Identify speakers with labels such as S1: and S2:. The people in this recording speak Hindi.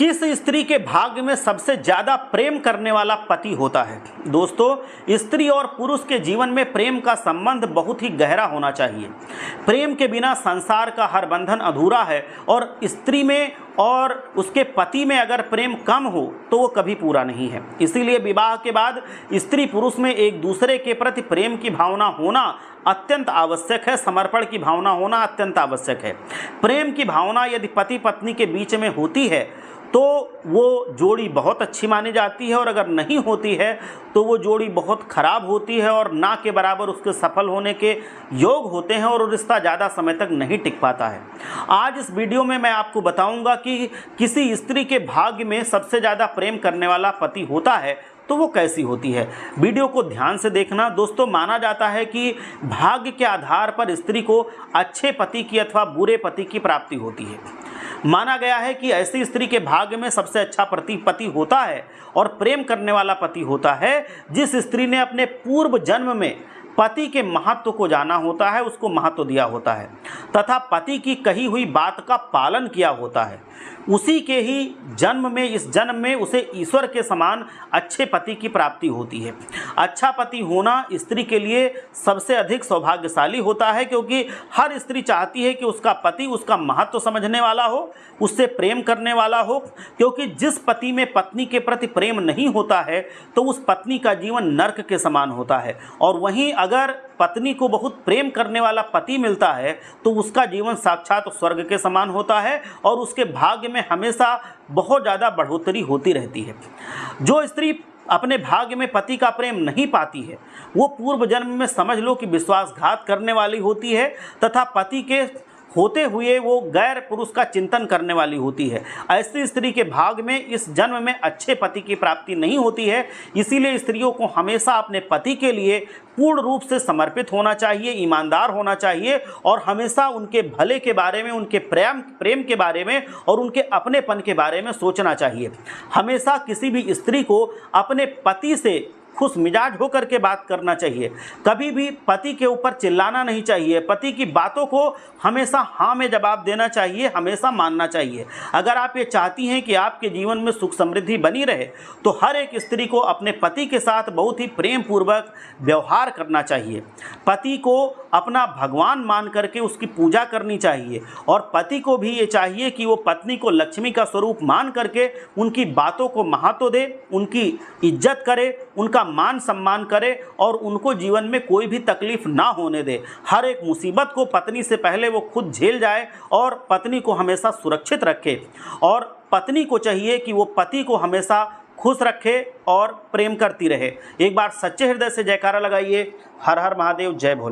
S1: किस स्त्री के भाग्य में सबसे ज्यादा प्रेम करने वाला पति होता है? दोस्तों, स्त्री और पुरुष के जीवन में प्रेम का संबंध बहुत ही गहरा होना चाहिए। प्रेम के बिना संसार का हर बंधन अधूरा है और स्त्री में और उसके पति में अगर प्रेम कम हो तो वो कभी पूरा नहीं है। इसीलिए विवाह के बाद स्त्री पुरुष में एक दूसरे के प्रति प्रेम की भावना होना अत्यंत आवश्यक है। समर्पण की भावना होना अत्यंत आवश्यक है। प्रेम की भावना यदि पति पत्नी के बीच में होती है तो वो जोड़ी बहुत अच्छी मानी जाती है, और अगर नहीं होती है तो वो जोड़ी बहुत खराब होती है और ना के बराबर उसके सफल होने के योग होते हैं, और वो रिश्ता ज़्यादा समय तक नहीं टिक पाता है। आज इस वीडियो में मैं आपको बताऊंगा कि किसी स्त्री के भाग्य में सबसे ज़्यादा प्रेम करने वाला पति होता है तो वो कैसी होती है। वीडियो को ध्यान से देखना। दोस्तों, माना जाता है कि भाग्य के आधार पर स्त्री को अच्छे पति की अथवा बुरे पति की प्राप्ति होती है। माना गया है कि ऐसी स्त्री के भाग्य में सबसे अच्छा पति होता है और प्रेम करने वाला पति होता है जिस स्त्री ने अपने पूर्व जन्म में पति के महत्व को जाना होता है, उसको महत्व दिया होता है तथा पति की कही हुई बात का पालन किया होता है। उसी के ही जन्म में, इस जन्म में उसे ईश्वर के समान अच्छे पति की प्राप्ति होती है। अच्छा पति होना स्त्री के लिए सबसे अधिक सौभाग्यशाली होता है, क्योंकि हर स्त्री चाहती है कि उसका पति उसका महत्व समझने वाला हो, उससे प्रेम करने वाला हो, क्योंकि जिस पति में पत्नी के प्रति प्रेम नहीं होता है तो उस पत्नी का जीवन नर्क के समान होता है। और वहीं अगर पत्नी को बहुत प्रेम करने वाला पति मिलता है तो उसका जीवन साक्षात स्वर्ग के समान होता है और उसके भाग्य में हमेशा बहुत ज़्यादा बढ़ोतरी होती रहती है। जो स्त्री अपने भाग्य में पति का प्रेम नहीं पाती है वो पूर्व जन्म में समझ लो कि विश्वासघात करने वाली होती है तथा पति के होते हुए वो गैर पुरुष का चिंतन करने वाली होती है। ऐसी स्त्री के भाग्य में इस जन्म में अच्छे पति की प्राप्ति नहीं होती है। इसीलिए स्त्रियों को हमेशा अपने पति के लिए पूर्ण रूप से समर्पित होना चाहिए, ईमानदार होना चाहिए और हमेशा उनके भले के बारे में, उनके प्रेम के बारे में और उनके अपनेपन के बारे में सोचना चाहिए। हमेशा किसी भी स्त्री को अपने पति से खुश मिजाज होकर के बात करना चाहिए। कभी भी पति के ऊपर चिल्लाना नहीं चाहिए। पति की बातों को हमेशा हाँ में जवाब देना चाहिए, हमेशा मानना चाहिए। अगर आप ये चाहती हैं कि आपके जीवन में सुख समृद्धि बनी रहे तो हर एक स्त्री को अपने पति के साथ बहुत ही प्रेम पूर्वक व्यवहार करना चाहिए। पति को अपना भगवान मान करके उसकी पूजा करनी चाहिए और पति को भी ये चाहिए कि वो पत्नी को लक्ष्मी का स्वरूप मान करके उनकी बातों को महत्व दे, उनकी इज्जत करे, उनका मान सम्मान करे और उनको जीवन में कोई भी तकलीफ ना होने दे। हर एक मुसीबत को पत्नी से पहले वो खुद झेल जाए और पत्नी को हमेशा सुरक्षित रखे, और पत्नी को चाहिए कि वो पति को हमेशा खुश रखे और प्रेम करती रहे। एक बार सच्चे हृदय से जयकारा लगाइए। हर हर महादेव, जय भोले।